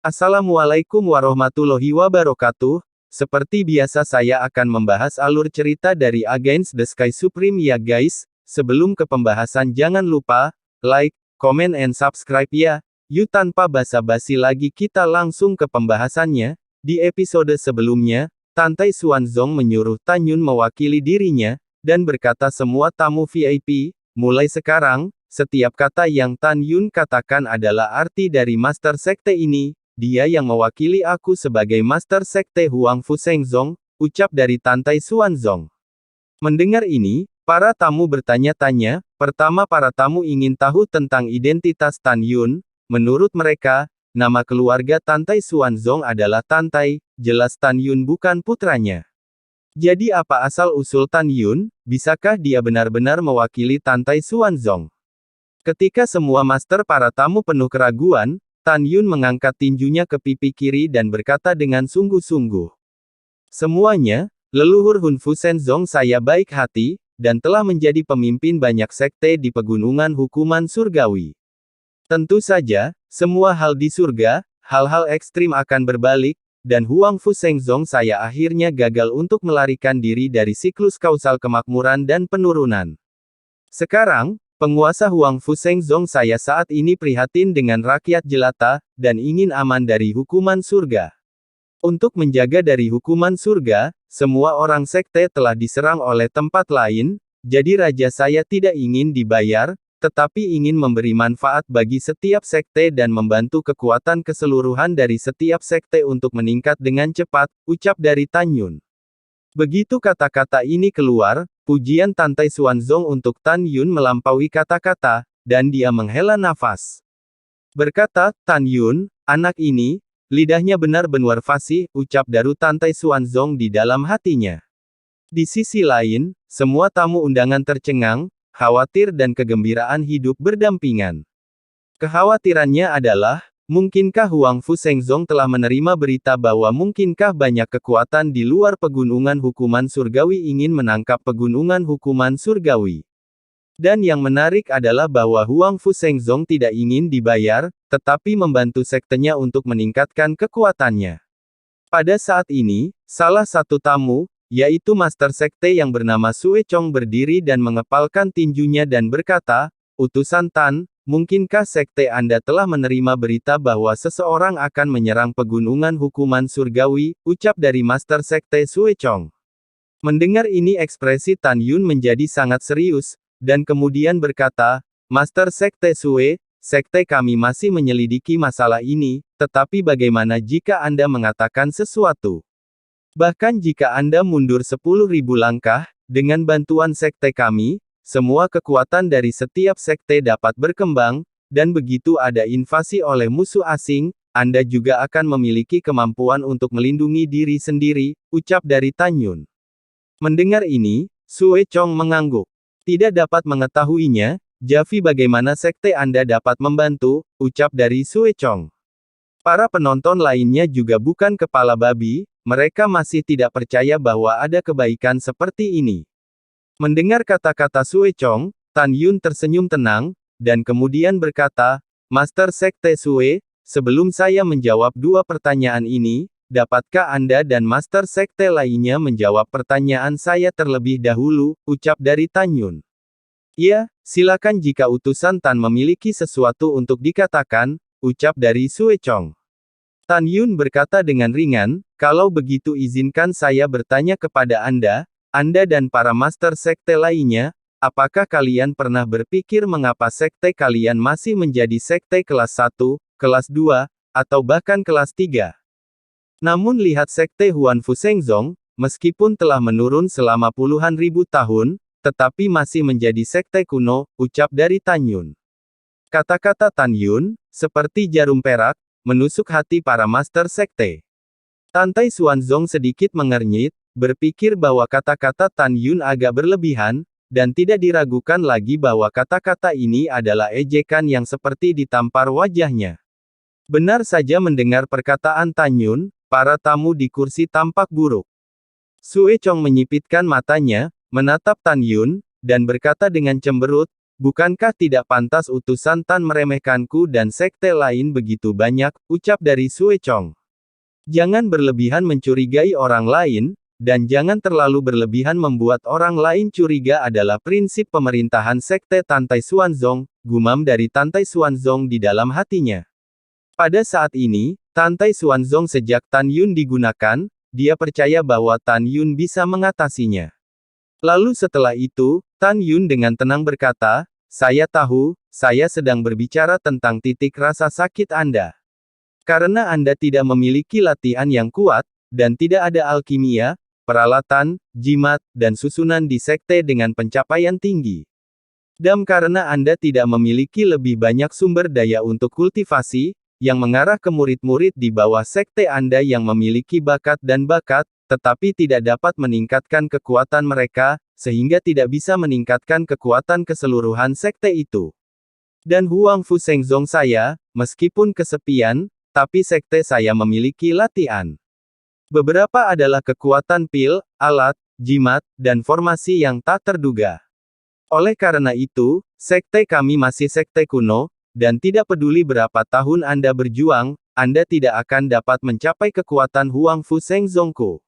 Assalamualaikum warahmatullahi wabarakatuh. Seperti biasa saya akan membahas alur cerita dari Against the Sky Supreme ya guys. Sebelum ke pembahasan jangan lupa, like, comment and subscribe ya. Yuk tanpa basa-basi lagi kita langsung ke pembahasannya. Di episode sebelumnya, Tante Xuanzong menyuruh Tan Yun mewakili dirinya, dan berkata semua tamu VIP, mulai sekarang, setiap kata yang Tan Yun katakan adalah arti dari Master Sekte ini. Dia yang mewakili aku sebagai Master Sekte Huang Fu Shengzong, ucap dari Tante Xuanzong. Mendengar ini, para tamu bertanya-tanya. Pertama para tamu ingin tahu tentang identitas Tan Yun. Menurut mereka, nama keluarga Tante Xuanzong adalah Tantai, jelas Tan Yun bukan putranya. Jadi apa asal-usul Tan Yun? Bisakah dia benar-benar mewakili Tante Xuanzong? Ketika semua master para tamu penuh keraguan, Tan Yun mengangkat tinjunya ke pipi kiri dan berkata dengan sungguh-sungguh. Semuanya, leluhur Hun Fu Shengzong saya baik hati, dan telah menjadi pemimpin banyak sekte di pegunungan hukuman surgawi. Tentu saja, semua hal di surga, hal-hal ekstrim akan berbalik, dan Huang Fu Shengzong saya akhirnya gagal untuk melarikan diri dari siklus kausal kemakmuran dan penurunan. Sekarang, penguasa Huang Fu Shengzong saya saat ini prihatin dengan rakyat jelata, dan ingin aman dari hukuman surga. Untuk menjaga dari hukuman surga, semua orang sekte telah diserang oleh tempat lain, jadi raja saya tidak ingin dibayar, tetapi ingin memberi manfaat bagi setiap sekte dan membantu kekuatan keseluruhan dari setiap sekte untuk meningkat dengan cepat, ucap dari Tan Yun. Begitu kata-kata ini keluar, pujian Tante Xuanzong untuk Tan Yun melampaui kata-kata, dan dia menghela nafas. Berkata, Tan Yun, anak ini, lidahnya benar-benar fasih, ucap daru Tante Xuanzong di dalam hatinya. Di sisi lain, semua tamu undangan tercengang, khawatir dan kegembiraan hidup berdampingan. Kekhawatirannya adalah, mungkinkah Huang Fu Shengzong telah menerima berita bahwa mungkinkah banyak kekuatan di luar pegunungan hukuman surgawi ingin menangkap pegunungan hukuman surgawi. Dan yang menarik adalah bahwa Huang Fu Shengzong tidak ingin dibayar, tetapi membantu sektenya untuk meningkatkan kekuatannya. Pada saat ini, salah satu tamu, yaitu Master Sekte yang bernama Sue Chong berdiri dan mengepalkan tinjunya dan berkata, Utusan Tan, mungkinkah sekte Anda telah menerima berita bahwa seseorang akan menyerang pegunungan hukuman surgawi, ucap dari Master Sekte Sue Chong. Mendengar ini ekspresi Tan Yun menjadi sangat serius, dan kemudian berkata, Master Sekte Sue, sekte kami masih menyelidiki masalah ini, tetapi bagaimana jika Anda mengatakan sesuatu? Bahkan jika Anda mundur 10.000 langkah, dengan bantuan sekte kami, semua kekuatan dari setiap sekte dapat berkembang, dan begitu ada invasi oleh musuh asing, Anda juga akan memiliki kemampuan untuk melindungi diri sendiri, ucap dari Tan Yun. Mendengar ini, Sue Chong mengangguk. Tidak dapat mengetahuinya, Javi bagaimana sekte Anda dapat membantu, ucap dari Sue Chong. Para penonton lainnya juga bukan kepala babi, mereka masih tidak percaya bahwa ada kebaikan seperti ini. Mendengar kata-kata Sue Chong, Tan Yun tersenyum tenang, dan kemudian berkata, Master Sekte Sue, sebelum saya menjawab dua pertanyaan ini, dapatkah Anda dan Master Sekte lainnya menjawab pertanyaan saya terlebih dahulu, ucap dari Tan Yun. Ya, silakan jika utusan Tan memiliki sesuatu untuk dikatakan, ucap dari Sue Chong. Tan Yun berkata dengan ringan, kalau begitu izinkan saya bertanya kepada Anda dan para Master Sekte lainnya, apakah kalian pernah berpikir mengapa sekte kalian masih menjadi sekte kelas 1, kelas 2, atau bahkan kelas 3? Namun lihat sekte Huan Fu Shengzong, meskipun telah menurun selama puluhan ribu tahun, tetapi masih menjadi sekte kuno, ucap dari Tan Yun. Kata-kata Tan Yun, seperti jarum perak, menusuk hati para Master Sekte. Tante Xuanzong sedikit mengernyit, berpikir bahwa kata-kata Tan Yun agak berlebihan, dan tidak diragukan lagi bahwa kata-kata ini adalah ejekan yang seperti ditampar wajahnya. Benar saja mendengar perkataan Tan Yun, para tamu di kursi tampak buruk. Sue Chong menyipitkan matanya, menatap Tan Yun, dan berkata dengan cemberut, Bukankah tidak pantas utusan Tan meremehkanku dan sekte lain begitu banyak, ucap dari Sue Chong. Jangan berlebihan mencurigai orang lain, dan jangan terlalu berlebihan membuat orang lain curiga adalah prinsip pemerintahan sekte Tantai Xuanzong, gumam dari Tantai Xuanzong di dalam hatinya. Pada saat ini, Tantai Xuanzong sejak Tan Yun digunakan, dia percaya bahwa Tan Yun bisa mengatasinya. Lalu setelah itu, Tan Yun dengan tenang berkata, saya tahu, saya sedang berbicara tentang titik rasa sakit Anda. Karena Anda tidak memiliki latihan yang kuat, dan tidak ada alkimia, peralatan, jimat, dan susunan di sekte dengan pencapaian tinggi. Dan karena Anda tidak memiliki lebih banyak sumber daya untuk kultivasi, yang mengarah ke murid-murid di bawah sekte Anda yang memiliki bakat, tetapi tidak dapat meningkatkan kekuatan mereka, sehingga tidak bisa meningkatkan kekuatan keseluruhan sekte itu. Dan Huang Fu Shengzong saya, meskipun kesepian, tapi sekte saya memiliki latihan. Beberapa adalah kekuatan pil, alat, jimat, dan formasi yang tak terduga. Oleh karena itu, sekte kami masih sekte kuno, dan tidak peduli berapa tahun Anda berjuang, Anda tidak akan dapat mencapai kekuatan Huang Fu Shengzongku.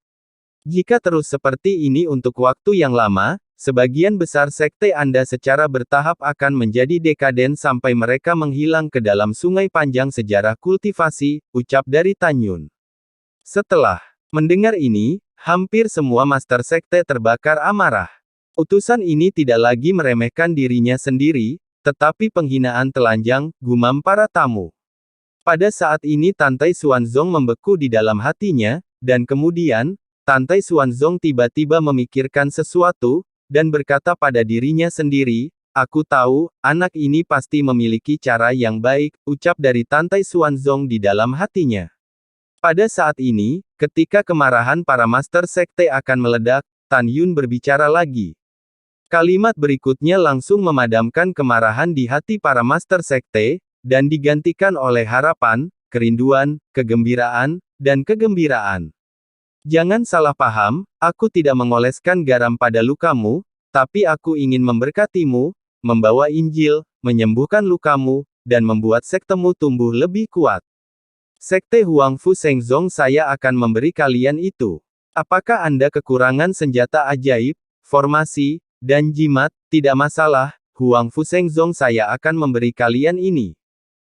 Jika terus seperti ini untuk waktu yang lama, sebagian besar sekte Anda secara bertahap akan menjadi dekaden sampai mereka menghilang ke dalam sungai panjang sejarah kultivasi, ucap dari Tan Yun. Setelah mendengar ini, hampir semua master sekte terbakar amarah. Utusan ini tidak lagi meremehkan dirinya sendiri, tetapi penghinaan telanjang, gumam para tamu. Pada saat ini Tantai Xuanzong membeku di dalam hatinya, dan kemudian, Tantai Xuanzong tiba-tiba memikirkan sesuatu, dan berkata pada dirinya sendiri, aku tahu, anak ini pasti memiliki cara yang baik, ucap dari Tantai Xuanzong di dalam hatinya. Pada saat ini, ketika kemarahan para master sekte akan meledak, Tan Yun berbicara lagi. Kalimat berikutnya langsung memadamkan kemarahan di hati para master sekte, dan digantikan oleh harapan, kerinduan, kegembiraan, dan kegembiraan. Jangan salah paham, aku tidak mengoleskan garam pada lukamu, tapi aku ingin memberkatimu, membawa Injil, menyembuhkan lukamu, dan membuat sektemu tumbuh lebih kuat. Sekte Huang Fu Shengzong saya akan memberi kalian itu. Apakah Anda kekurangan senjata ajaib, formasi, dan jimat? Tidak masalah, Huang Fu Shengzong saya akan memberi kalian ini.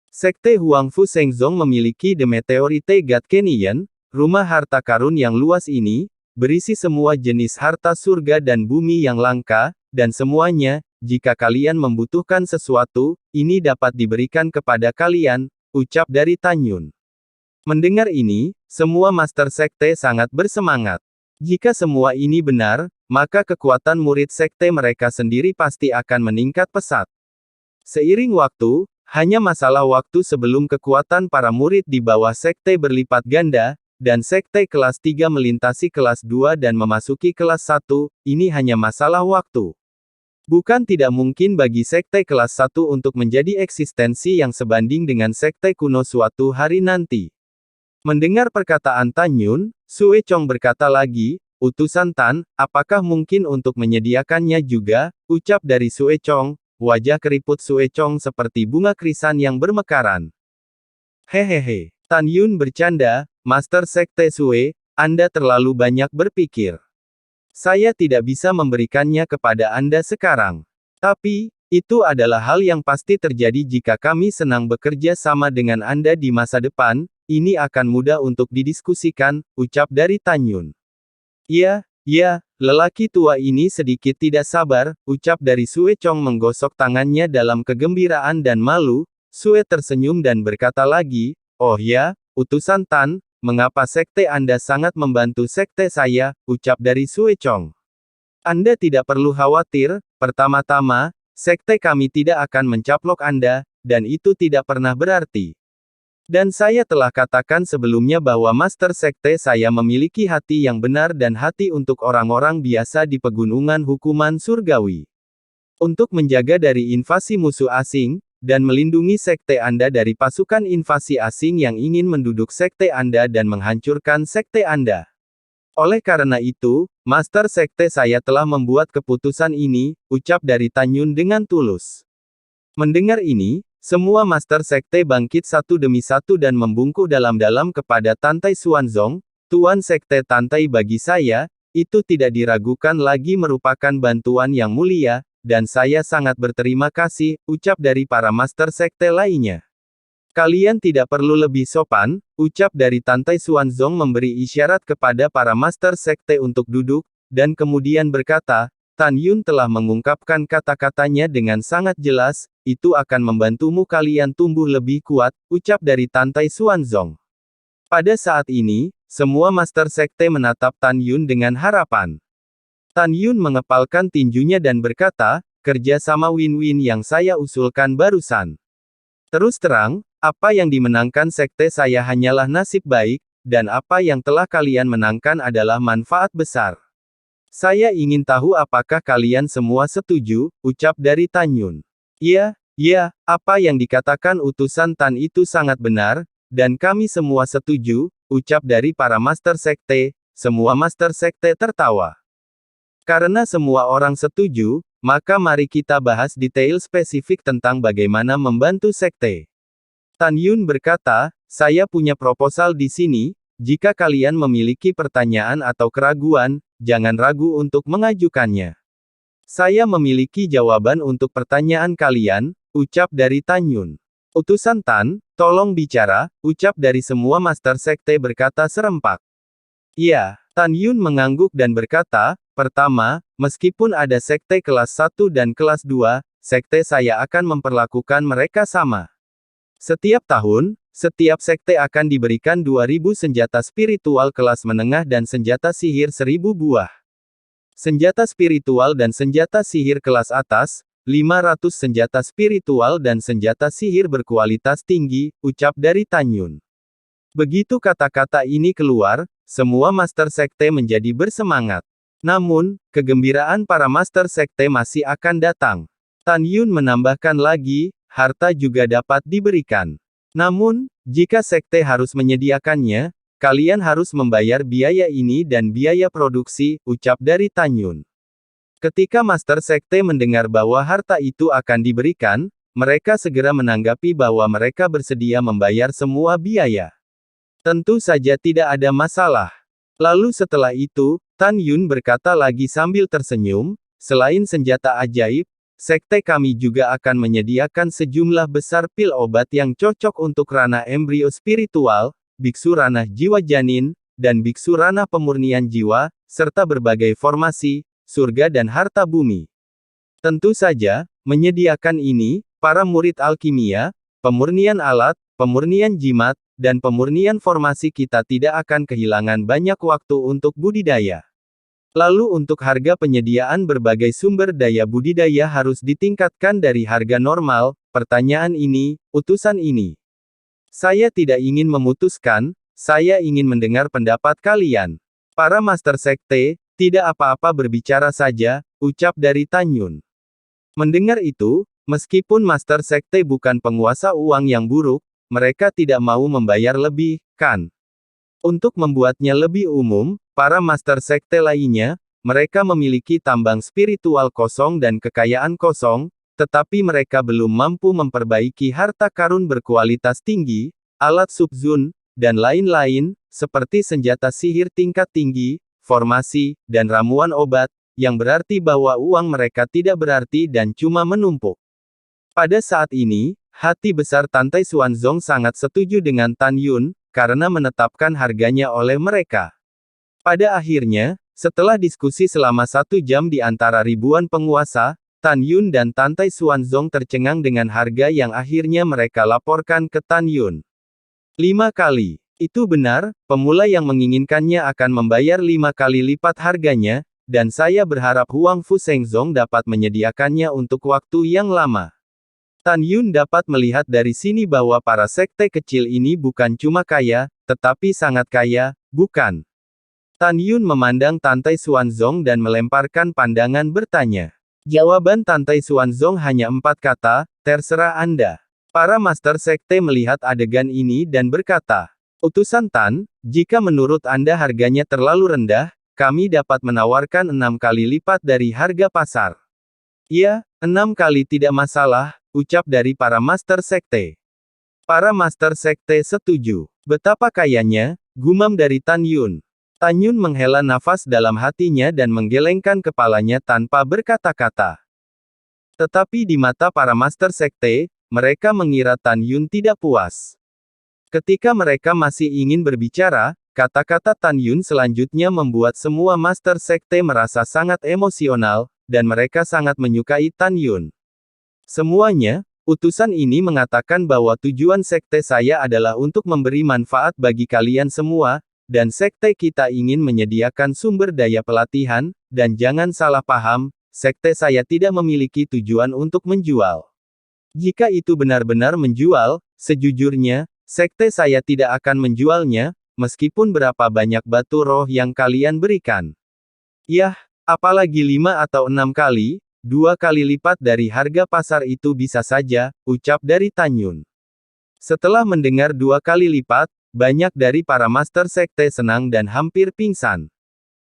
Sekte Huang Fu Shengzong memiliki The Meteorite God Canyon, rumah harta karun yang luas ini, berisi semua jenis harta surga dan bumi yang langka, dan semuanya, jika kalian membutuhkan sesuatu, ini dapat diberikan kepada kalian, ucap dari Tan Yun. Mendengar ini, semua master sekte sangat bersemangat. Jika semua ini benar, maka kekuatan murid sekte mereka sendiri pasti akan meningkat pesat. Seiring waktu, hanya masalah waktu sebelum kekuatan para murid di bawah sekte berlipat ganda, dan sekte kelas 3 melintasi kelas 2 dan memasuki kelas 1, ini hanya masalah waktu. Bukan tidak mungkin bagi sekte kelas 1 untuk menjadi eksistensi yang sebanding dengan sekte kuno suatu hari nanti. Mendengar perkataan Tan Yun, Sue Chong berkata lagi, utusan Tan, apakah mungkin untuk menyediakannya juga, ucap dari Sue Chong, wajah keriput Sue Chong seperti bunga krisan yang bermekaran. Hehehe, Tan Yun bercanda, Master Sekte Sue, Anda terlalu banyak berpikir. Saya tidak bisa memberikannya kepada Anda sekarang. Tapi, itu adalah hal yang pasti terjadi jika kami senang bekerja sama dengan Anda di masa depan, ini akan mudah untuk didiskusikan, ucap dari Tan Yun. Ya, lelaki tua ini sedikit tidak sabar, ucap dari Sue Chong menggosok tangannya dalam kegembiraan dan malu. Sue tersenyum dan berkata lagi, oh ya, utusan Tan, mengapa sekte Anda sangat membantu sekte saya, ucap dari Sue Chong. Anda tidak perlu khawatir, pertama-tama, sekte kami tidak akan mencaplok Anda, dan itu tidak pernah berarti. Dan saya telah katakan sebelumnya bahwa master sekte saya memiliki hati yang benar dan hati untuk orang-orang biasa di pegunungan hukuman surgawi. Untuk menjaga dari invasi musuh asing, dan melindungi sekte Anda dari pasukan invasi asing yang ingin menduduk sekte Anda dan menghancurkan sekte Anda. Oleh karena itu, master sekte saya telah membuat keputusan ini, ucap dari Tan Yun dengan tulus. Mendengar ini, semua master sekte bangkit satu demi satu dan membungkuk dalam-dalam kepada Tantai Xuanzong. Tuan Sekte Tantai, bagi saya, itu tidak diragukan lagi merupakan bantuan yang mulia, dan saya sangat berterima kasih, ucap dari para master sekte lainnya. Kalian tidak perlu lebih sopan, ucap dari Tantai Xuanzong memberi isyarat kepada para master sekte untuk duduk, dan kemudian berkata, Tan Yun telah mengungkapkan kata-katanya dengan sangat jelas, itu akan membantumu kalian tumbuh lebih kuat, ucap dari Tantai Xuanzong. Pada saat ini, semua master sekte menatap Tan Yun dengan harapan. Tan Yun mengepalkan tinjunya dan berkata, kerja sama win-win yang saya usulkan barusan. Terus terang, apa yang dimenangkan sekte saya hanyalah nasib baik, dan apa yang telah kalian menangkan adalah manfaat besar. Saya ingin tahu apakah kalian semua setuju, ucap dari Tan Yun. Ya, apa yang dikatakan utusan Tan itu sangat benar, dan kami semua setuju, ucap dari para master sekte. Semua master sekte tertawa. Karena semua orang setuju, maka mari kita bahas detail spesifik tentang bagaimana membantu sekte. Tan Yun berkata, saya punya proposal di sini, jika kalian memiliki pertanyaan atau keraguan, jangan ragu untuk mengajukannya. Saya memiliki jawaban untuk pertanyaan kalian, ucap dari Tan Yun. Utusan Tan, tolong bicara, ucap dari semua master sekte berkata serempak. Iya, Tan Yun mengangguk dan berkata, pertama, meskipun ada sekte kelas 1 dan kelas 2, sekte saya akan memperlakukan mereka sama. Setiap tahun, setiap sekte akan diberikan 2000 senjata spiritual kelas menengah dan senjata sihir 1000 buah. Senjata spiritual dan senjata sihir kelas atas, 500 senjata spiritual dan senjata sihir berkualitas tinggi, ucap dari Tan Yun. Begitu kata-kata ini keluar, semua master sekte menjadi bersemangat. Namun, kegembiraan para master sekte masih akan datang. Tan Yun menambahkan lagi, harta juga dapat diberikan. Namun, jika sekte harus menyediakannya, kalian harus membayar biaya ini dan biaya produksi, ucap dari Tan Yun. Ketika master sekte mendengar bahwa harta itu akan diberikan, mereka segera menanggapi bahwa mereka bersedia membayar semua biaya. Tentu saja tidak ada masalah. Lalu setelah itu, Tan Yun berkata lagi sambil tersenyum, selain senjata ajaib, sekte kami juga akan menyediakan sejumlah besar pil obat yang cocok untuk ranah embrio spiritual, biksu ranah jiwa janin, dan biksu ranah pemurnian jiwa, serta berbagai formasi, surga dan harta bumi. Tentu saja, menyediakan ini, para murid alkimia, pemurnian alat, pemurnian jimat, dan pemurnian formasi kita tidak akan kehilangan banyak waktu untuk budidaya. Lalu untuk harga penyediaan berbagai sumber daya budidaya harus ditingkatkan dari harga normal, pertanyaan ini, utusan ini. Saya tidak ingin memutuskan, saya ingin mendengar pendapat kalian. Para master sekte, tidak apa-apa berbicara saja, ucap dari Tan Yun. Mendengar itu, meskipun master sekte bukan penguasa uang yang buruk, mereka tidak mau membayar lebih, kan? Untuk membuatnya lebih umum, para master sekte lainnya, mereka memiliki tambang spiritual kosong dan kekayaan kosong, tetapi mereka belum mampu memperbaiki harta karun berkualitas tinggi, alat subzun, dan lain-lain, seperti senjata sihir tingkat tinggi, formasi, dan ramuan obat, yang berarti bahwa uang mereka tidak berarti dan cuma menumpuk. Pada saat ini, hati besar Tantai Xuanzong sangat setuju dengan Tan Yun, karena menetapkan harganya oleh mereka. Pada akhirnya, setelah diskusi selama 1 jam di antara ribuan penguasa, Tan Yun dan Tantai Xuanzong tercengang dengan harga yang akhirnya mereka laporkan ke Tan Yun. 5 kali. Itu benar, pemula yang menginginkannya akan membayar 5 kali lipat harganya, dan saya berharap Huang Fu Shengzong dapat menyediakannya untuk waktu yang lama. Tan Yun dapat melihat dari sini bahwa para sekte kecil ini bukan cuma kaya, tetapi sangat kaya, bukan? Tan Yun memandang Tantai Xuanzong dan melemparkan pandangan bertanya. Jawaban Tantai Xuanzong hanya 4 kata, terserah Anda. Para master sekte melihat adegan ini dan berkata, utusan Tan, jika menurut Anda harganya terlalu rendah, kami dapat menawarkan 6 kali lipat dari harga pasar. Ya, 6 kali tidak masalah, ucap dari para master sekte. Para master sekte setuju. Betapa kayanya, gumam dari Tan Yun. Tan Yun menghela nafas dalam hatinya dan menggelengkan kepalanya tanpa berkata-kata. Tetapi di mata para master sekte, mereka mengira Tan Yun tidak puas. Ketika mereka masih ingin berbicara, kata-kata Tan Yun selanjutnya membuat semua master sekte merasa sangat emosional, dan mereka sangat menyukai Tan Yun. Semuanya, utusan ini mengatakan bahwa tujuan sekte saya adalah untuk memberi manfaat bagi kalian semua, dan sekte kita ingin menyediakan sumber daya pelatihan, dan jangan salah paham, sekte saya tidak memiliki tujuan untuk menjual. Jika itu benar-benar menjual, sejujurnya, sekte saya tidak akan menjualnya, meskipun berapa banyak batu roh yang kalian berikan. Yah, apalagi 5 atau 6 kali, 2 kali lipat dari harga pasar itu bisa saja, ucap dari Tan Yun. Setelah mendengar 2 kali lipat, banyak dari para master sekte senang dan hampir pingsan.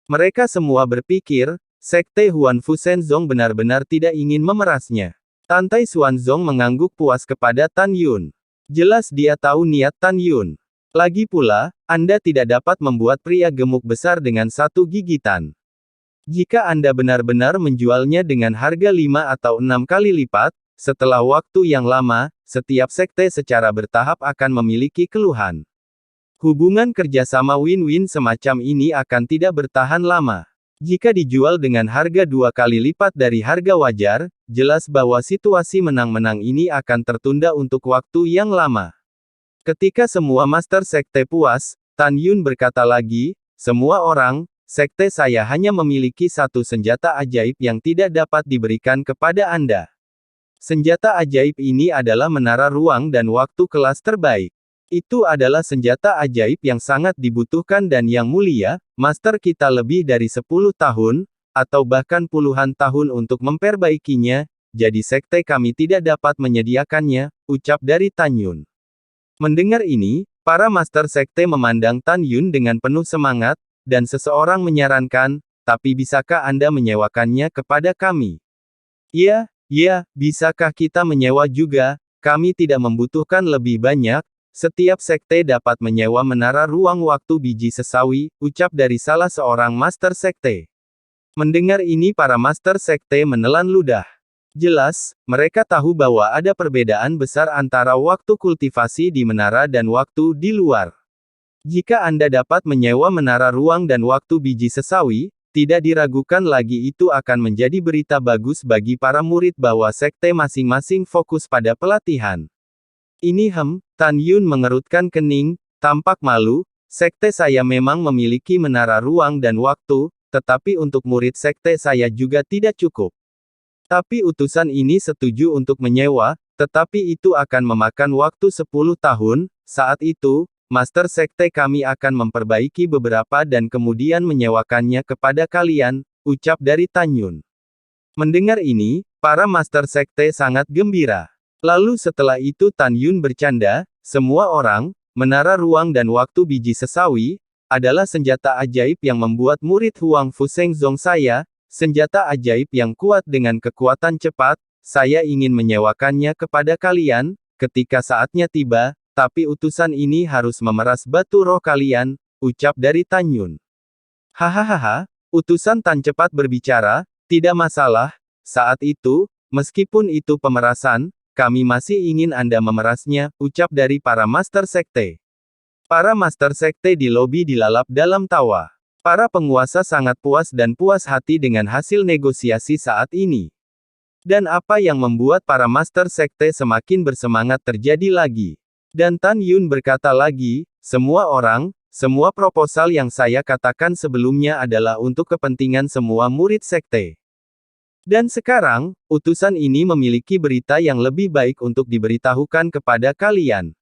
Mereka semua berpikir, sekte Huan Fu Shenzong benar-benar tidak ingin memerasnya. Tantai Xuanzong mengangguk puas kepada Tan Yun. Jelas dia tahu niat Tan Yun. Lagi pula, Anda tidak dapat membuat pria gemuk besar dengan satu gigitan. Jika Anda benar-benar menjualnya dengan harga 5 atau 6 kali lipat, setelah waktu yang lama, setiap sekte secara bertahap akan memiliki keluhan. Hubungan kerjasama win-win semacam ini akan tidak bertahan lama. Jika dijual dengan harga 2 kali lipat dari harga wajar, jelas bahwa situasi menang-menang ini akan tertunda untuk waktu yang lama. Ketika semua master sekte puas, Tan Yun berkata lagi, semua orang, sekte saya hanya memiliki satu senjata ajaib yang tidak dapat diberikan kepada Anda. Senjata ajaib ini adalah menara ruang dan waktu kelas terbaik. Itu adalah senjata ajaib yang sangat dibutuhkan dan yang mulia, master kita lebih dari 10 tahun, atau bahkan puluhan tahun untuk memperbaikinya, jadi sekte kami tidak dapat menyediakannya, ucap dari Tan Yun. Mendengar ini, para master sekte memandang Tan Yun dengan penuh semangat, dan seseorang menyarankan, tapi bisakah Anda menyewakannya kepada kami? Ya, bisakah kita menyewa juga? Kami tidak membutuhkan lebih banyak. Setiap sekte dapat menyewa menara ruang waktu biji sesawi, ucap dari salah seorang master sekte. Mendengar ini para master sekte menelan ludah. Jelas, mereka tahu bahwa ada perbedaan besar antara waktu kultivasi di menara dan waktu di luar. Jika Anda dapat menyewa menara ruang dan waktu biji sesawi, tidak diragukan lagi itu akan menjadi berita bagus bagi para murid bahwa sekte masing-masing fokus pada pelatihan. Tan Yun mengerutkan kening, tampak malu, sekte saya memang memiliki menara ruang dan waktu, tetapi untuk murid sekte saya juga tidak cukup. Tapi utusan ini setuju untuk menyewa, tetapi itu akan memakan waktu 10 tahun, saat itu, master sekte kami akan memperbaiki beberapa dan kemudian menyewakannya kepada kalian, ucap dari Tan Yun. Mendengar ini, para master sekte sangat gembira. Lalu setelah itu Tan Yun bercanda, semua orang, menara ruang dan waktu biji sesawi, adalah senjata ajaib yang membuat murid Huang Fu Shenzong saya, senjata ajaib yang kuat dengan kekuatan cepat, saya ingin menyewakannya kepada kalian, ketika saatnya tiba, tapi utusan ini harus memeras batu roh kalian, ucap dari Tan Yun. Hahaha, utusan Tan cepat berbicara, tidak masalah, saat itu, meskipun itu pemerasan, kami masih ingin Anda memerasnya, ucap dari para master sekte. Para master sekte di lobi dilalap dalam tawa. Para penguasa sangat puas dan puas hati dengan hasil negosiasi saat ini. Dan apa yang membuat para master sekte semakin bersemangat terjadi lagi. Dan Tan Yun berkata lagi, semua orang, semua proposal yang saya katakan sebelumnya adalah untuk kepentingan semua murid sekte. Dan sekarang, utusan ini memiliki berita yang lebih baik untuk diberitahukan kepada kalian.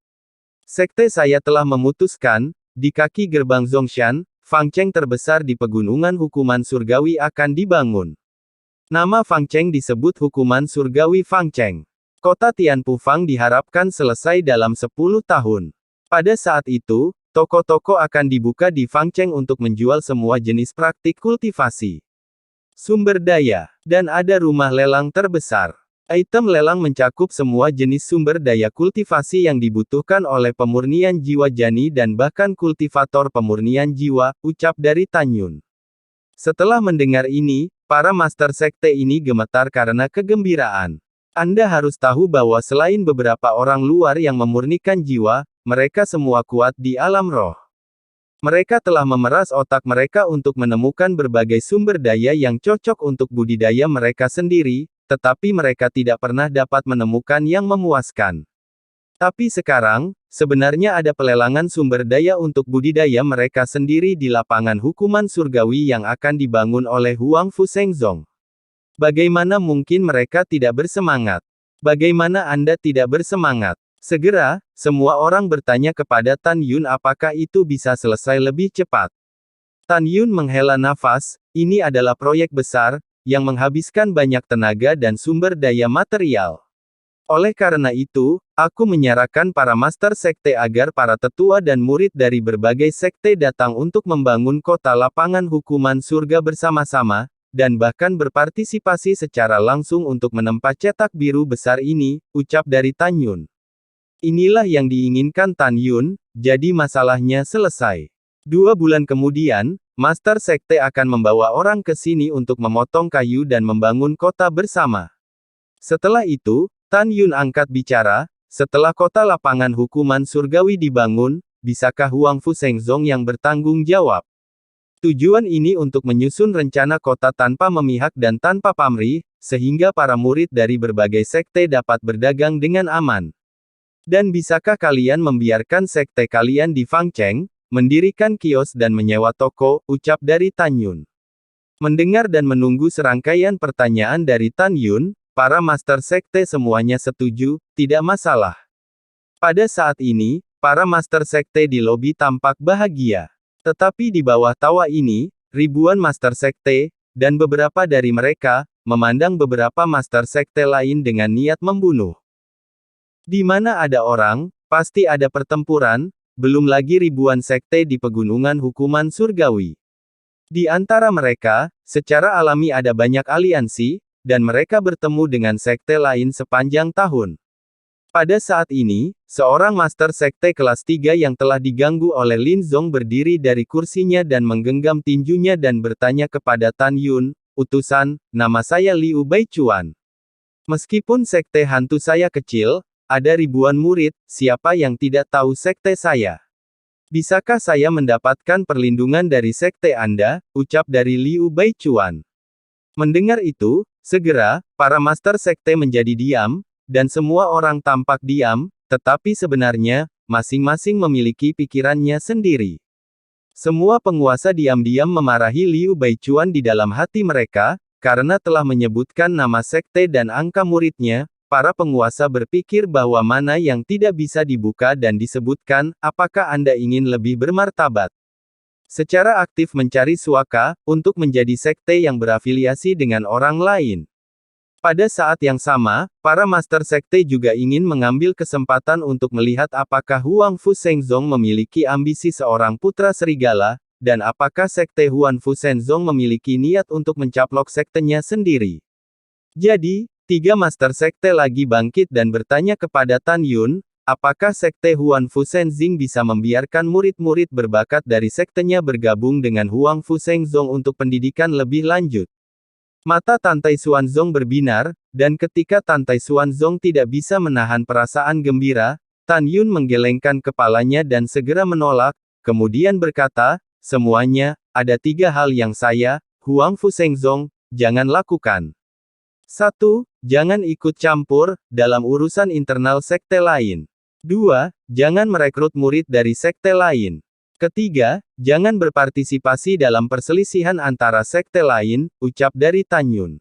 Sekte saya telah memutuskan, di kaki gerbang Zongshan, Fangcheng terbesar di pegunungan hukuman surgawi akan dibangun. Nama Fangcheng disebut hukuman surgawi Fangcheng. Kota Tianpu Fang diharapkan selesai dalam 10 tahun. Pada saat itu, toko-toko akan dibuka di Fangcheng untuk menjual semua jenis praktik kultivasi, sumber daya, dan ada rumah lelang terbesar. Item lelang mencakup semua jenis sumber daya kultivasi yang dibutuhkan oleh pemurnian jiwa jani dan bahkan kultivator pemurnian jiwa, ucap dari Tan Yun. Setelah mendengar ini, para master sekte ini gemetar karena kegembiraan. Anda harus tahu bahwa selain beberapa orang luar yang memurnikan jiwa, mereka semua kuat di alam roh. Mereka telah memeras otak mereka untuk menemukan berbagai sumber daya yang cocok untuk budidaya mereka sendiri, tetapi mereka tidak pernah dapat menemukan yang memuaskan. Tapi sekarang, sebenarnya ada pelelangan sumber daya untuk budidaya mereka sendiri di lapangan hukuman surgawi yang akan dibangun oleh Huang Fushengzong. Bagaimana mungkin mereka tidak bersemangat? Bagaimana Anda tidak bersemangat? Segera, semua orang bertanya kepada Tan Yun apakah itu bisa selesai lebih cepat. Tan Yun menghela nafas, ini adalah proyek besar, yang menghabiskan banyak tenaga dan sumber daya material. Oleh karena itu, aku menyarankan para master sekte agar para tetua dan murid dari berbagai sekte datang untuk membangun kota lapangan hukuman surga bersama-sama, dan bahkan berpartisipasi secara langsung untuk menempa cetak biru besar ini, ucap dari Tan Yun. Inilah yang diinginkan Tan Yun, jadi masalahnya selesai. 2 bulan kemudian, Master Sekte akan membawa orang ke sini untuk memotong kayu dan membangun kota bersama. Setelah itu, Tan Yun angkat bicara, setelah kota lapangan hukuman surgawi dibangun, bisakah Huang Fushengzong yang bertanggung jawab? Tujuan ini untuk menyusun rencana kota tanpa memihak dan tanpa pamrih, sehingga para murid dari berbagai sekte dapat berdagang dengan aman. Dan bisakah kalian membiarkan sekte kalian di Fangcheng, mendirikan kios dan menyewa toko, ucap dari Tan Yun. Mendengar dan menunggu serangkaian pertanyaan dari Tan Yun, para master sekte semuanya setuju, tidak masalah. Pada saat ini, para master sekte di lobi tampak bahagia. Tetapi di bawah tawa ini, ribuan master sekte, dan beberapa dari mereka, memandang beberapa master sekte lain dengan niat membunuh. Di mana ada orang, pasti ada pertempuran, belum lagi ribuan sekte di pegunungan hukuman surgawi. Di antara mereka, secara alami ada banyak aliansi, dan mereka bertemu dengan sekte lain sepanjang tahun. Pada saat ini, seorang master sekte kelas 3 yang telah diganggu oleh Lin Zong berdiri dari kursinya dan menggenggam tinjunya dan bertanya kepada Tan Yun, "Utusan, nama saya Liu Baichuan. Meskipun sekte hantu saya kecil, ada ribuan murid, siapa yang tidak tahu sekte saya? Bisakah saya mendapatkan perlindungan dari sekte Anda?" ucap dari Liu Baichuan. Mendengar itu, segera, para master sekte menjadi diam, dan semua orang tampak diam, tetapi sebenarnya, masing-masing memiliki pikirannya sendiri. Semua penguasa diam-diam memarahi Liu Baichuan di dalam hati mereka, karena telah menyebutkan nama sekte dan angka muridnya. Para penguasa berpikir bahwa mana yang tidak bisa dibuka dan disebutkan, apakah Anda ingin lebih bermartabat? Secara aktif mencari suaka, untuk menjadi sekte yang berafiliasi dengan orang lain. Pada saat yang sama, para master sekte juga ingin mengambil kesempatan untuk melihat apakah Huang Fushengzong memiliki ambisi seorang putra serigala, dan apakah sekte Huang Fushengzong memiliki niat untuk mencaplok sektenya sendiri. Jadi, 3 master sekte lagi bangkit dan bertanya kepada Tan Yun, apakah sekte Huang Fushengzong bisa membiarkan murid-murid berbakat dari sektenya bergabung dengan Huang Fushengzong untuk pendidikan lebih lanjut. Mata Tantai Xuanzong berbinar, dan ketika Tantai Xuanzong tidak bisa menahan perasaan gembira, Tan Yun menggelengkan kepalanya dan segera menolak, kemudian berkata, semuanya, ada 3 hal yang saya, Huang Fushengzong, jangan lakukan. 1. Jangan ikut campur, dalam urusan internal sekte lain. 2. Jangan merekrut murid dari sekte lain. Ketiga, jangan berpartisipasi dalam perselisihan antara sekte lain, ucap dari Tan Yun.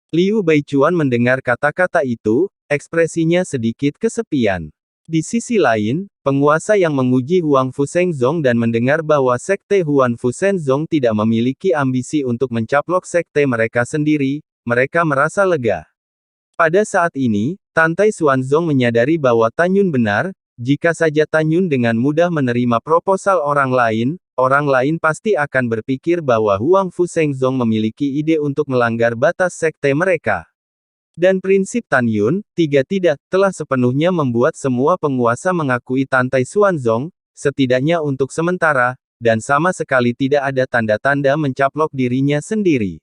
Liu Baichuan mendengar kata-kata itu, ekspresinya sedikit kesepian. Di sisi lain, penguasa yang menguji Huang Fushengzong dan mendengar bahwa sekte Huang Fushengzong tidak memiliki ambisi untuk mencaplok sekte mereka sendiri, mereka merasa lega. Pada saat ini, Tantai Xuanzong menyadari bahwa Tan Yun benar, jika saja Tan Yun dengan mudah menerima proposal orang lain pasti akan berpikir bahwa Huang Fushengzong memiliki ide untuk melanggar batas sekte mereka. Dan prinsip Tan Yun, tidak telah sepenuhnya membuat semua penguasa mengakui Tantai Xuanzong, setidaknya untuk sementara, dan sama sekali tidak ada tanda-tanda mencaplok dirinya sendiri.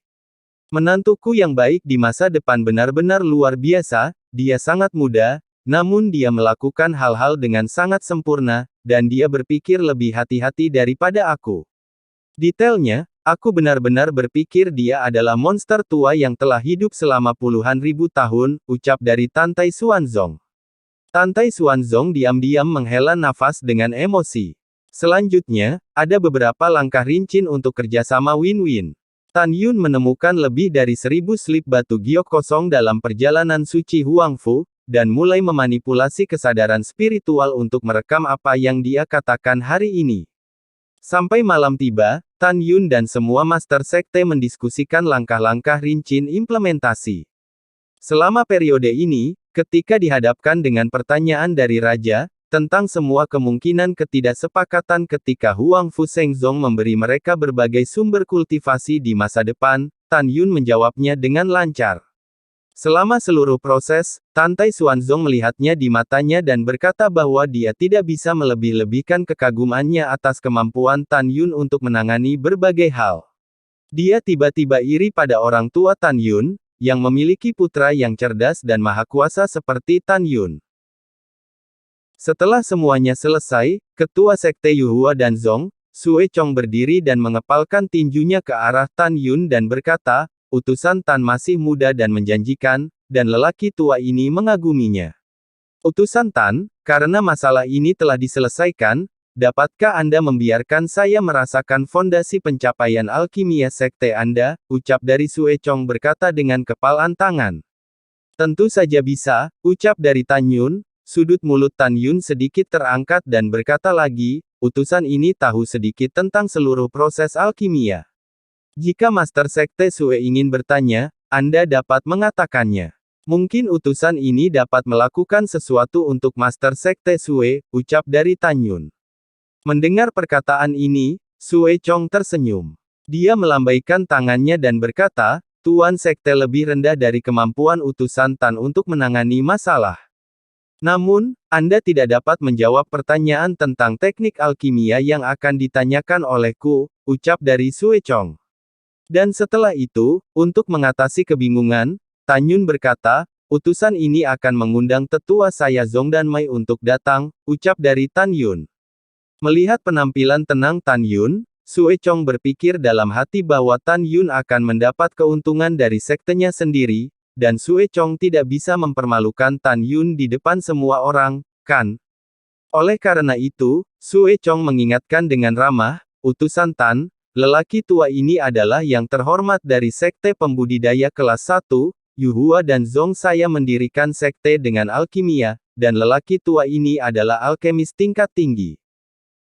Menantuku yang baik di masa depan benar-benar luar biasa, dia sangat muda, namun dia melakukan hal-hal dengan sangat sempurna, dan dia berpikir lebih hati-hati daripada aku. Detailnya, aku benar-benar berpikir dia adalah monster tua yang telah hidup selama puluhan ribu tahun, ucap dari Tantai Xuanzong. Tantai Xuanzong diam-diam menghela nafas dengan emosi. Selanjutnya, ada beberapa langkah rinci untuk kerjasama win-win. Tan Yun menemukan lebih dari 1000 slip batu giok kosong dalam perjalanan suci Huangfu, dan mulai memanipulasi kesadaran spiritual untuk merekam apa yang dia katakan hari ini. Sampai malam tiba, Tan Yun dan semua master sekte mendiskusikan langkah-langkah rinci implementasi. Selama periode ini, ketika dihadapkan dengan pertanyaan dari raja, tentang semua kemungkinan ketidaksepakatan ketika Huangfu Shengzong memberi mereka berbagai sumber kultivasi di masa depan, Tan Yun menjawabnya dengan lancar. Selama seluruh proses, Tantai Xuanzong melihatnya di matanya dan berkata bahwa dia tidak bisa melebih-lebihkan kekagumannya atas kemampuan Tan Yun untuk menangani berbagai hal. Dia tiba-tiba iri pada orang tua Tan Yun, yang memiliki putra yang cerdas dan mahakuasa seperti Tan Yun. Setelah semuanya selesai, Ketua Sekte Yuhua dan Zong, Sue Chong berdiri dan mengepalkan tinjunya ke arah Tan Yun dan berkata, utusan Tan masih muda dan menjanjikan, dan lelaki tua ini mengaguminya. Utusan Tan, karena masalah ini telah diselesaikan, dapatkah Anda membiarkan saya merasakan fondasi pencapaian alkimia sekte Anda, ucap dari Sue Chong berkata dengan kepalan tangan. Tentu saja bisa, ucap dari Tan Yun. Sudut mulut Tan Yun sedikit terangkat dan berkata lagi, utusan ini tahu sedikit tentang seluruh proses alkimia. Jika Master Sekte Sue ingin bertanya, Anda dapat mengatakannya. Mungkin utusan ini dapat melakukan sesuatu untuk Master Sekte Sue, ucap dari Tan Yun. Mendengar perkataan ini, Sue Chong tersenyum. Dia melambaikan tangannya dan berkata, Tuan Sekte lebih rendah dari kemampuan utusan Tan untuk menangani masalah. Namun, Anda tidak dapat menjawab pertanyaan tentang teknik alkimia yang akan ditanyakan olehku, ucap dari Sue Chong. Dan setelah itu, untuk mengatasi kebingungan, Tan Yun berkata, utusan ini akan mengundang tetua saya Zong dan Mai untuk datang, ucap dari Tan Yun. Melihat penampilan tenang Tan Yun, Sue Chong berpikir dalam hati bahwa Tan Yun akan mendapat keuntungan dari sektenya sendiri, dan Sue Chong tidak bisa mempermalukan Tan Yun di depan semua orang, kan? Oleh karena itu, Sue Chong mengingatkan dengan ramah, utusan Tan, lelaki tua ini adalah yang terhormat dari sekte pembudidaya kelas 1, Yuhua dan Zong saya mendirikan sekte dengan alkimia, dan lelaki tua ini adalah alkemis tingkat tinggi.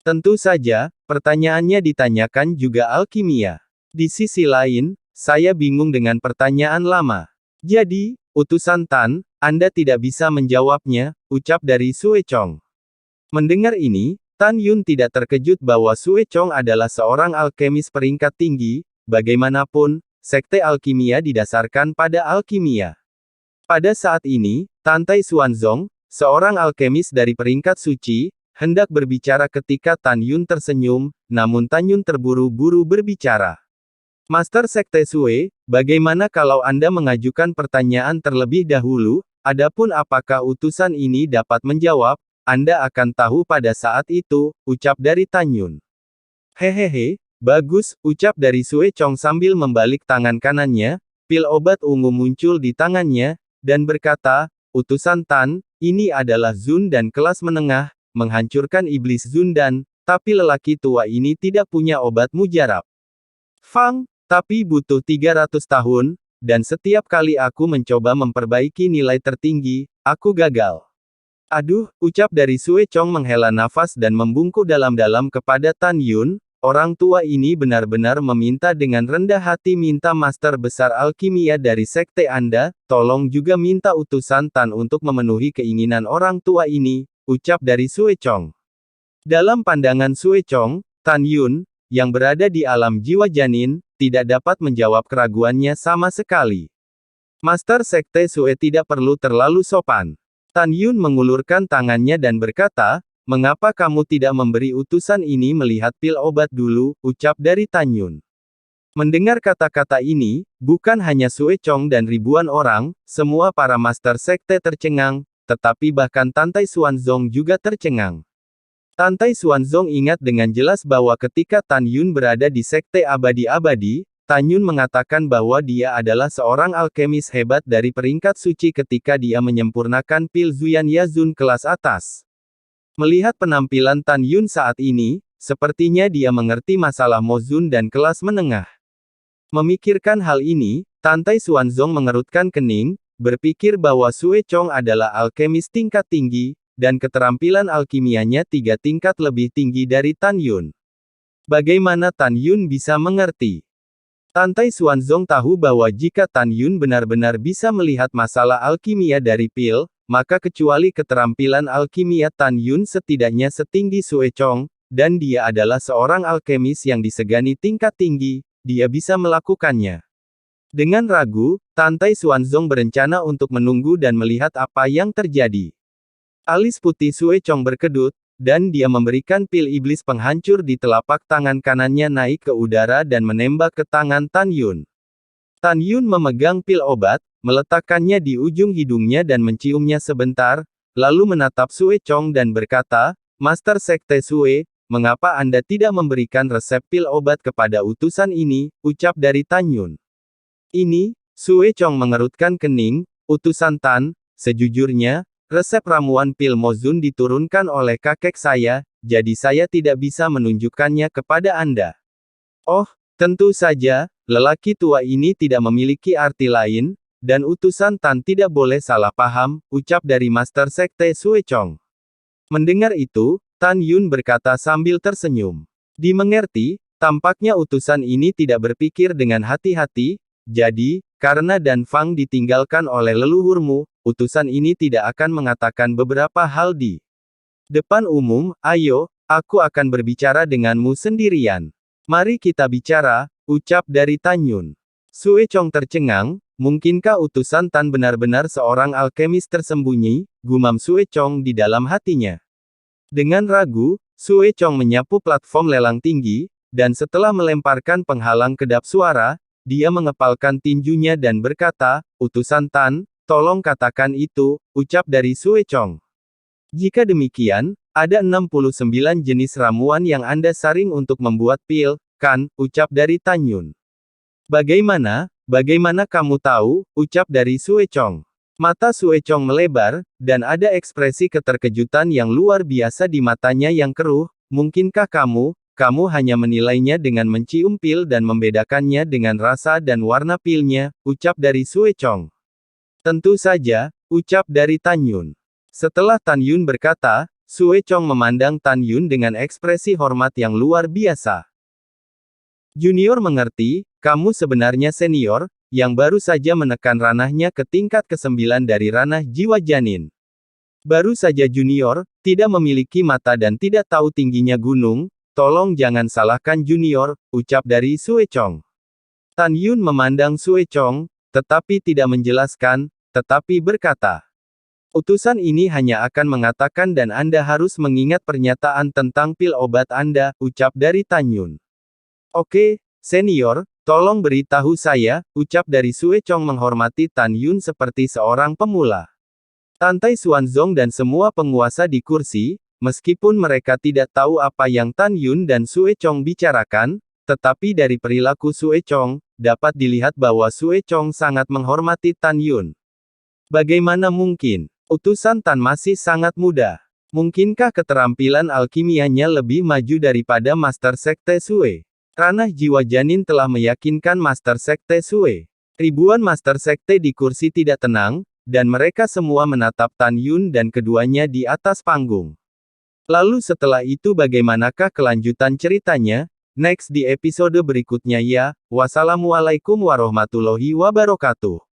Tentu saja, pertanyaannya ditanyakan juga alkimia. Di sisi lain, saya bingung dengan pertanyaan lama. Jadi, utusan Tan, Anda tidak bisa menjawabnya, ucap dari Sue Chong. Mendengar ini, Tan Yun tidak terkejut bahwa Sue Chong adalah seorang alkemis peringkat tinggi, bagaimanapun, sekte alkimia didasarkan pada alkimia. Pada saat ini, Tantai Xuanzong, seorang alkemis dari peringkat suci, hendak berbicara ketika Tan Yun tersenyum, namun Tan Yun terburu-buru berbicara. Master Sekte Sue, bagaimana kalau Anda mengajukan pertanyaan terlebih dahulu, adapun apakah utusan ini dapat menjawab, Anda akan tahu pada saat itu, ucap dari Tan Yun. Hehehe, bagus, ucap dari Sue Chong sambil membalik tangan kanannya, pil obat ungu muncul di tangannya, dan berkata, utusan Tan, ini adalah Zun dan kelas menengah, menghancurkan iblis Zun dan, tapi lelaki tua ini tidak punya obat mujarab. Fang, tapi butuh 300 tahun, dan setiap kali aku mencoba memperbaiki nilai tertinggi, aku gagal. Aduh, ucap dari Sue Chong menghela nafas dan membungkuk dalam-dalam kepada Tan Yun, orang tua ini benar-benar meminta dengan rendah hati minta master besar alkimia dari sekte Anda, tolong juga minta utusan Tan untuk memenuhi keinginan orang tua ini, ucap dari Sue Chong. Dalam pandangan Sue Chong, Tan Yun, yang berada di alam jiwa janin, tidak dapat menjawab keraguannya sama sekali. Master Sekte Sue tidak perlu terlalu sopan. Tan Yun mengulurkan tangannya dan berkata, "Mengapa kamu tidak memberi utusan ini melihat pil obat dulu?" ucap dari Tan Yun. Mendengar kata-kata ini, bukan hanya Sue Chong dan ribuan orang, semua para Master Sekte tercengang, tetapi bahkan Tantai Xuanzong juga tercengang. Tantai Xuanzong ingat dengan jelas bahwa ketika Tan Yun berada di Sekte Abadi-Abadi, Tan Yun mengatakan bahwa dia adalah seorang alkemis hebat dari peringkat suci ketika dia menyempurnakan pil Zuyan Yazun kelas atas. Melihat penampilan Tan Yun saat ini, sepertinya dia mengerti masalah Mozun dan kelas menengah. Memikirkan hal ini, Tantai Xuanzong mengerutkan kening, berpikir bahwa Sue Chong adalah alkemis tingkat tinggi, dan keterampilan alkimianya 3 tingkat lebih tinggi dari Tan Yun. Bagaimana Tan Yun bisa mengerti? Tantai Xuanzong tahu bahwa jika Tan Yun benar-benar bisa melihat masalah alkimia dari pil, maka kecuali keterampilan alkimia Tan Yun setidaknya setinggi Sue Chong, dan dia adalah seorang alkemis yang disegani tingkat tinggi, dia bisa melakukannya. Dengan ragu, Tantai Xuanzong berencana untuk menunggu dan melihat apa yang terjadi. Alis putih Sue Chong berkedut, dan dia memberikan pil iblis penghancur di telapak tangan kanannya naik ke udara dan menembak ke tangan Tan Yun. Tan Yun memegang pil obat, meletakkannya di ujung hidungnya dan menciumnya sebentar, lalu menatap Sue Chong dan berkata, "Master Sekte Sue, mengapa Anda tidak memberikan resep pil obat kepada utusan ini?" ucap dari Tan Yun. "Ini," Sue Chong mengerutkan kening, "utusan Tan, sejujurnya, resep ramuan pil Mozun diturunkan oleh kakek saya, jadi saya tidak bisa menunjukkannya kepada Anda." "Oh, tentu saja, lelaki tua ini tidak memiliki arti lain, dan utusan Tan tidak boleh salah paham," ucap dari Master Sekte Sue Chong. Mendengar itu, Tan Yun berkata sambil tersenyum. "Dimengerti, tampaknya utusan ini tidak berpikir dengan hati-hati, jadi, karena Dan Fang ditinggalkan oleh leluhurmu, utusan ini tidak akan mengatakan beberapa hal di depan umum. Ayo, aku akan berbicara denganmu sendirian. Mari kita bicara," ucap dari Tan Yun. Sue Chong tercengang, "Mungkinkah utusan Tan benar-benar seorang alkemis tersembunyi?" gumam Sue Chong di dalam hatinya. Dengan ragu, Sue Chong menyapu platform lelang tinggi, dan setelah melemparkan penghalang kedap suara, dia mengepalkan tinjunya dan berkata, "Utusan Tan, tolong katakan itu," ucap dari Sue Chong. "Jika demikian, ada 69 jenis ramuan yang Anda saring untuk membuat pil, kan?" ucap dari Tan Yun. Bagaimana kamu tahu?" ucap dari Sue Chong. Mata Sue Chong melebar, dan ada ekspresi keterkejutan yang luar biasa di matanya yang keruh. "Mungkinkah kamu hanya menilainya dengan mencium pil dan membedakannya dengan rasa dan warna pilnya," ucap dari Sue Chong. "Tentu saja," ucap dari Tan Yun. Setelah Tan Yun berkata, Sue Chong memandang Tan Yun dengan ekspresi hormat yang luar biasa. "Junior mengerti, kamu sebenarnya senior, yang baru saja menekan ranahnya ke tingkat ke-9 dari ranah jiwa janin. Baru saja junior, tidak memiliki mata dan tidak tahu tingginya gunung. Tolong jangan salahkan junior," ucap dari Sue Chong. Tan Yun memandang Sue Chong, tetapi tidak menjelaskan, tetapi berkata, "Utusan ini hanya akan mengatakan dan Anda harus mengingat pernyataan tentang pil obat Anda," ucap dari Tan Yun. "Oke, senior, tolong beritahu saya," ucap dari Sue Chong menghormati Tan Yun seperti seorang pemula. Tantai Xuanzong dan semua penguasa di kursi, meskipun mereka tidak tahu apa yang Tan Yun dan Sue Chong bicarakan, tetapi dari perilaku Sue Chong, dapat dilihat bahwa Sue Chong sangat menghormati Tan Yun. Bagaimana mungkin? Utusan Tan masih sangat muda. Mungkinkah keterampilan alkimianya lebih maju daripada Master Sekte Sue? Ranah jiwa janin telah meyakinkan Master Sekte Sue. Ribuan Master Sekte di kursi tidak tenang, dan mereka semua menatap Tan Yun dan keduanya di atas panggung. Lalu setelah itu bagaimanakah kelanjutan ceritanya? Next di episode berikutnya ya. Wassalamualaikum warahmatullahi wabarakatuh.